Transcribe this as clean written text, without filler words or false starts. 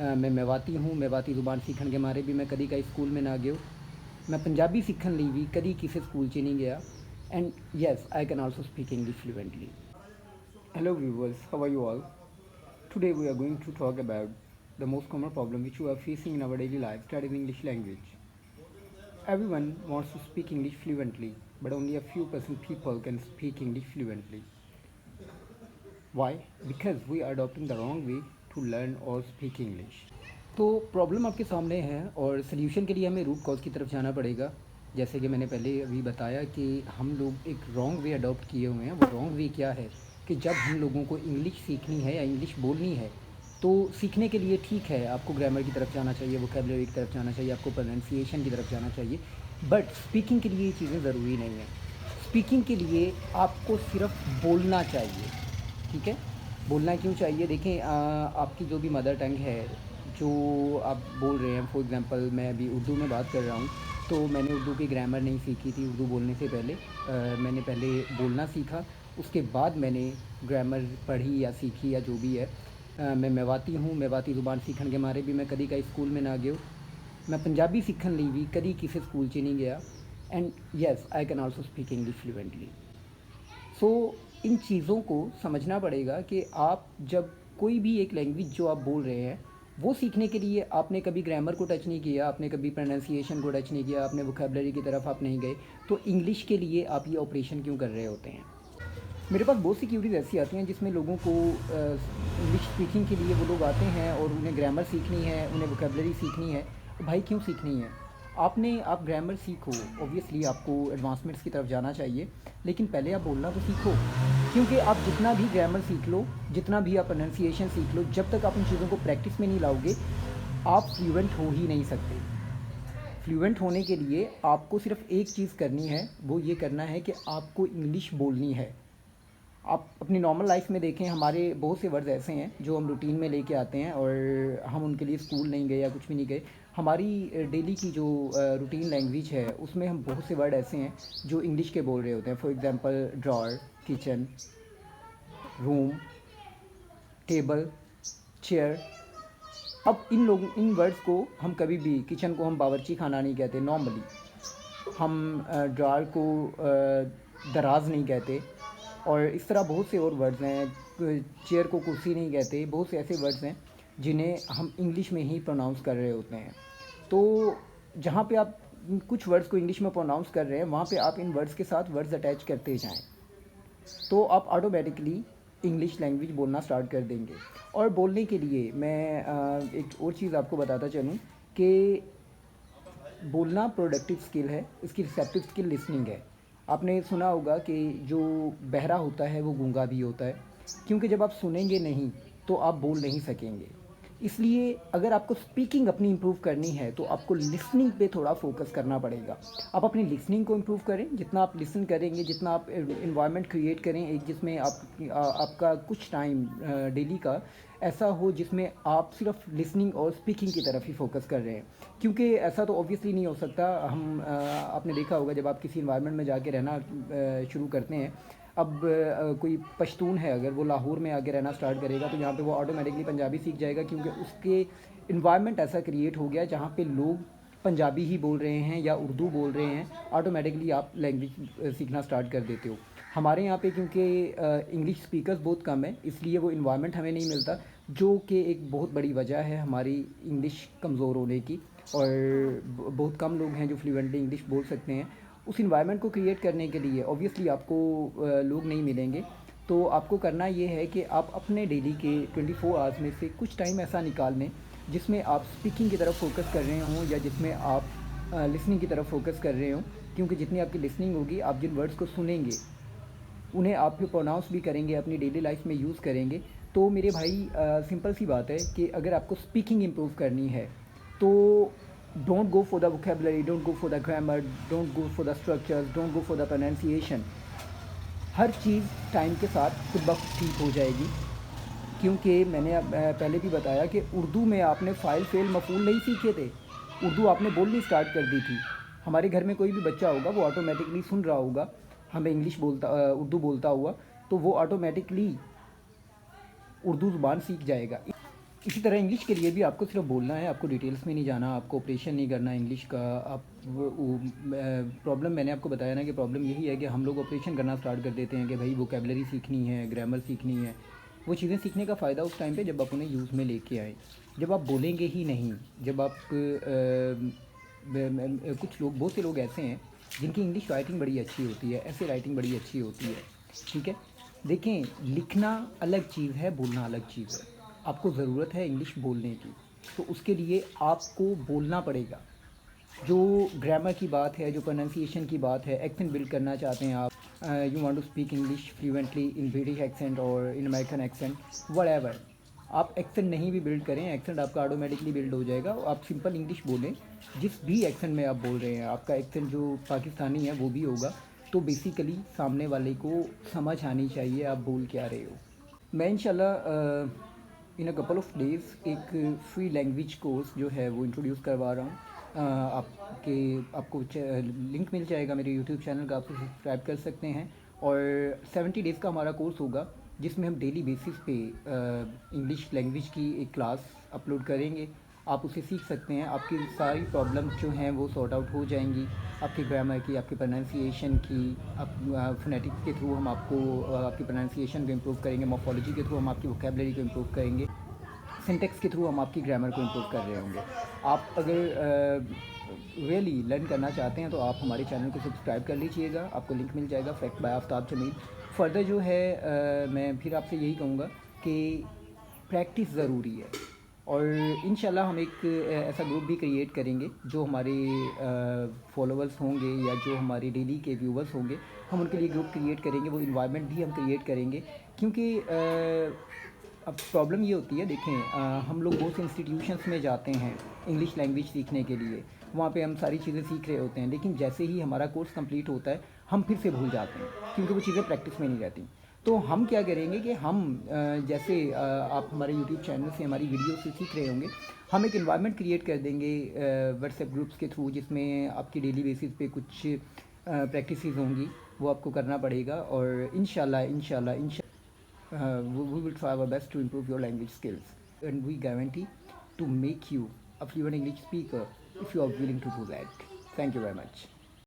मैं मेवाती हूँ। मेवाती ज़ुबान सीखण के मारे भी मैं कदी काई स्कूल में ना गयो। मैं पंजाबी सीखण लई भी कदी किसी स्कूल 'च नहीं गया। And yes, I can also speak English fluently. Hello viewers, how are you all? Today we are going to talk about the most common problem which we are facing in our daily life, studying English language. Everyone wants to speak English fluently, but only a few percent people can speak English fluently. Why? Because we are adopting the wrong way to learn or speak English. तो problem आपके सामने है और solution के लिए हमें root cause की तरफ जाना पड़ेगा। जैसे कि मैंने पहले अभी बताया कि हम लोग एक रॉन्ग वे अडॉप्ट किए हुए हैं। वो रॉन्ग वे क्या है कि जब हम लोगों को इंग्लिश सीखनी है या इंग्लिश बोलनी है तो सीखने के लिए ठीक है, आपको ग्रामर की तरफ जाना चाहिए, वोकेबलरी की तरफ जाना चाहिए, आपको प्रोनाउंसिएशन की तरफ जाना चाहिए, बट स्पीकिंग के लिए ये चीज़ें ज़रूरी नहीं हैं। स्पीकिंग के लिए आपको सिर्फ बोलना चाहिए, ठीक है। बोलना क्यों चाहिए? देखें, आपकी जो भी मदर टंग है, जो आप बोल रहे हैं, फॉर एग्ज़ाम्पल मैं अभी उर्दू में बात कर रहा हूँ, तो मैंने उर्दू की ग्रामर नहीं सीखी थी उर्दू बोलने से पहले। मैंने पहले बोलना सीखा, उसके बाद मैंने ग्रामर पढ़ी या सीखी या जो भी है। मैं मेवाती हूँ। मेवाती ज़ुबान सीखण के मारे भी मैं कदी काई स्कूल में ना गयो। मैं पंजाबी सीखण लई भी कदी किसी स्कूल 'च नहीं गया। And yes, I can also speak English fluently. So इन चीज़ों को समझना पड़ेगा कि आप जब कोई भी एक लैंग्वेज जो आप बोल रहे हैं वो सीखने के लिए आपने कभी ग्रामर को टच नहीं किया, आपने कभी प्रोनाउंसिएशन को टच नहीं किया, आपने वोकेबलरी की तरफ आप नहीं गए, तो इंग्लिश के लिए आप ये ऑपरेशन क्यों कर रहे होते हैं? मेरे पास बहुत सी क्यूरीज ऐसी आती हैं जिसमें लोगों को इंग्लिश स्पीकिंग के लिए वो लोग आते हैं और उन्हें ग्रामर सीखनी है, उन्हें वोकेबलरी सीखनी है। तो भाई क्यों सीखनी है? आप ग्रामर सीखो, ऑब्वियसली आपको एडवांसमेंट्स की तरफ जाना चाहिए, लेकिन पहले आप बोलना तो सीखो। क्योंकि आप जितना भी ग्रामर सीख लो, जितना भी आप प्रोनाउंसिएशन सीख लो, जब तक आप उन चीज़ों को प्रैक्टिस में नहीं लाओगे आप फ्लुएंट हो ही नहीं सकते। फ्लुएंट होने के लिए आपको सिर्फ एक चीज़ करनी है, वो ये करना है कि आपको इंग्लिश बोलनी है। आप अपनी नॉर्मल लाइफ में देखें, हमारे बहुत से वर्ड्स ऐसे हैं जो हम रूटीन में लेके आते हैं और हम उनके लिए स्कूल नहीं गए या कुछ भी नहीं गए। हमारी डेली की जो रूटीन लैंग्वेज है उसमें हम बहुत से वर्ड ऐसे हैं जो इंग्लिश के बोल रहे होते हैं। For example drawer, kitchen, room, table, chair. अब इन वर्ड्स को हम कभी भी, किचन को हम बावर्ची खाना नहीं कहते नॉर्मली, हम ड्रॉअर को दराज नहीं कहते, और इस तरह बहुत से और वर्ड्स हैं। चेयर को कुर्सी नहीं कहते। बहुत से ऐसे वर्ड्स हैं जिन्हें हम इंग्लिश में ही प्रोनाउंस कर रहे होते हैं। तो जहाँ पे आप कुछ वर्ड्स को इंग्लिश में प्रोनाउंस कर रहे हैं वहाँ पे आप इन वर्ड्स के साथ वर्ड्स अटैच करते जाएं, तो आप ऑटोमेटिकली इंग्लिश लैंग्वेज बोलना स्टार्ट कर देंगे। और बोलने के लिए मैं एक और चीज़ आपको बताता चलूँ कि बोलना प्रोडक्टिव स्किल है, इसकी रिसेप्टिव स्किल लिसनिंग है। आपने सुना होगा कि जो बहरा होता है वो गूंगा भी होता है, क्योंकि जब आप सुनेंगे नहीं तो आप बोल नहीं सकेंगे। इसलिए अगर आपको स्पीकिंग अपनी इम्प्रूव करनी है तो आपको लिसनिंग पे थोड़ा फोकस करना पड़ेगा। आप अपनी लिसनिंग को इम्प्रूव करें। जितना आप लिसन करेंगे, जितना आप इन्वायरमेंट क्रिएट करें एक जिसमें आपका कुछ टाइम डेली का ऐसा हो जिसमें आप सिर्फ लिसनिंग और स्पीकिंग की तरफ ही फोकस कर रहे हैं। क्योंकि ऐसा तो ऑब्वियसली नहीं हो सकता। आपने देखा होगा जब आप किसी इन्वायरमेंट में जाके रहना शुरू करते हैं, अब कोई पश्तून है अगर वो लाहौर में आके रहना स्टार्ट करेगा तो यहाँ पे वो ऑटोमेटिकली पंजाबी सीख जाएगा, क्योंकि उसके इन्वायरमेंट ऐसा क्रिएट हो गया जहाँ पे लोग पंजाबी ही बोल रहे हैं या उर्दू बोल रहे हैं। ऑटोमेटिकली आप लैंग्वेज सीखना स्टार्ट कर देते हो। हमारे यहाँ पे क्योंकि इंग्लिश स्पीकर्स बहुत कम है, इसलिए वो इन्वायरमेंट हमें नहीं मिलता, जो कि एक बहुत बड़ी वजह है हमारी इंग्लिश कमज़ोर होने की। और बहुत कम लोग हैं जो फ्लुएंटली इंग्लिश बोल सकते हैं। उस इन्वायरमेंट को क्रिएट करने के लिए ऑब्वियसली आपको लोग नहीं मिलेंगे। तो आपको करना ये है कि आप अपने डेली के 24 आवर्स में से कुछ टाइम ऐसा निकाल लें जिसमें आप स्पीकिंग की तरफ फोकस कर रहे हों या जिसमें आप लिसनिंग की तरफ फोकस कर रहे हों। क्योंकि जितनी आपकी लिसनिंग होगी, आप जिन वर्ड्स को सुनेंगे उन्हें आप फिर प्रोनाउंस भी करेंगे, अपनी डेली लाइफ में यूज़ करेंगे। तो मेरे भाई सिंपल सी बात है कि अगर आपको स्पीकिंग इम्प्रूव करनी है तो don't go for the vocabulary, don't go for the grammar, don't go for the structures, don't go for the pronunciation. Her cheese time के साथ खुद ब खुद ठीक हो जाएगी। क्योंकि मैंने पहले भी बताया कि उर्दू में आपने फ़ाइल फेल मफ़ूल नहीं सीखे थे, उर्दू आपने बोलनी स्टार्ट कर दी थी। हमारे घर में कोई भी बच्चा होगा वो ऑटोमेटिकली सुन रहा होगा हमें उर्दू बोलता हुआ, तो वो ऑटोमेटिकली उर्दू ज़ुबान सीख जाएगा। इसी तरह इंग्लिश के लिए भी आपको सिर्फ बोलना है, आपको डिटेल्स में नहीं जाना, आपको ऑपरेशन नहीं करना इंग्लिश का। आप प्रॉब्लम मैंने आपको बताया ना कि प्रॉब्लम यही है कि हम लोग ऑपरेशन करना स्टार्ट कर देते हैं कि भाई वोकेबलरी सीखनी है, ग्रामर सीखनी है। वो चीज़ें सीखने का फ़ायदा उस टाइम पे जब आप उन्हें यूज़ में लेके आएँ। जब आप बोलेंगे ही नहीं, जब आप कुछ लोग, बहुत से लोग ऐसे हैं जिनकी इंग्लिश राइटिंग बड़ी अच्छी होती है, ऐसे राइटिंग बड़ी अच्छी होती है, ठीक है। देखें, लिखना अलग चीज़ है, बोलना अलग चीज़ है। आपको ज़रूरत है इंग्लिश बोलने की, तो उसके लिए आपको बोलना पड़ेगा। जो ग्रामर की बात है, जो प्रोनाउंसिएशन की बात है, एक्सेंट बिल्ड करना चाहते हैं आप, you want to speak English fluently in British accent और इन अमेरिकन एक्सेंट, व्हाटएवर, आप एक्सेंट नहीं भी बिल्ड करें, एक्सेंट आपका ऑटोमेटिकली बिल्ड हो जाएगा। आप सिंपल इंग्लिश बोलें, जिस भी एक्सेंट में आप बोल रहे हैं, आपका एक्सेंट जो पाकिस्तानी है वो भी होगा, तो बेसिकली सामने वाले को समझ आनी चाहिए आप बोल क्या रहे हो। मैं इंशाल्लाह इन अ कपल ऑफ डेज़ एक फ्री लैंग्वेज कोर्स जो है वो इंट्रोड्यूस करवा रहा हूँ। आपको लिंक मिल जाएगा मेरे यूट्यूब चैनल का, आप उसे सब्सक्राइब कर सकते हैं। और 70 डेज़ का हमारा कोर्स होगा, जिसमें हम डेली बेसिस पे इंग्लिश लैंग्वेज की एक क्लास अपलोड करेंगे। आप उसे सीख सकते हैं, आपकी सारी प्रॉब्लम्स जो हैं वो सॉर्ट आउट हो जाएंगी, आपके ग्रामर की, आपके प्रोनाउंसिएशन की। आप फोनेटिक्स के थ्रू हम आपको आपकी प्रोनाउंसिएशन को इम्प्रूव करेंगे, मॉर्फोलॉजी के थ्रू हम आपकी वोकेबलरी को इम्प्रूव करेंगे, सिंटेक्स के थ्रू हम आपकी ग्रामर को इम्प्रूव कर रहे होंगे। आप अगर रियली लर्न करना चाहते हैं तो आप हमारे चैनल को सब्सक्राइब कर लीजिएगा, आपको लिंक मिल जाएगा, fact by Aftab Jamil. Further जो है मैं फिर आपसे यही कहूँगा कि प्रैक्टिस ज़रूरी है। और इंशाल्लाह हम एक ऐसा ग्रुप भी क्रिएट करेंगे, जो हमारे फॉलोअर्स होंगे या जो हमारे डेली के व्यूवर्स होंगे, हम उनके लिए ग्रुप क्रिएट करेंगे, वो इन्वायरमेंट भी हम क्रिएट करेंगे। क्योंकि अब प्रॉब्लम ये होती है, देखें, हम लोग बहुत से इंस्टीट्यूशंस में जाते हैं इंग्लिश लैंग्वेज सीखने के लिए, वहाँ पे हम सारी चीज़ें सीख रहे होते हैं, लेकिन जैसे ही हमारा कोर्स कंप्लीट होता है हम फिर से भूल जाते हैं, क्योंकि वो चीज़ें प्रैक्टिस में नहीं रहती। तो हम क्या करेंगे कि हम जैसे आप हमारे यूट्यूब चैनल से हमारी वीडियो से सीख रहे होंगे, हम एक इन्वायरमेंट क्रिएट कर देंगे व्हाट्सएप ग्रुप्स के थ्रू, जिसमें आपकी डेली बेसिस पे कुछ प्रैक्टिस होंगी, वो आपको करना पड़ेगा। और इंशाल्लाह we will try our best to improve your language skills, and we guarantee to make you a fluent English speaker if you are willing to do that. Thank you very much.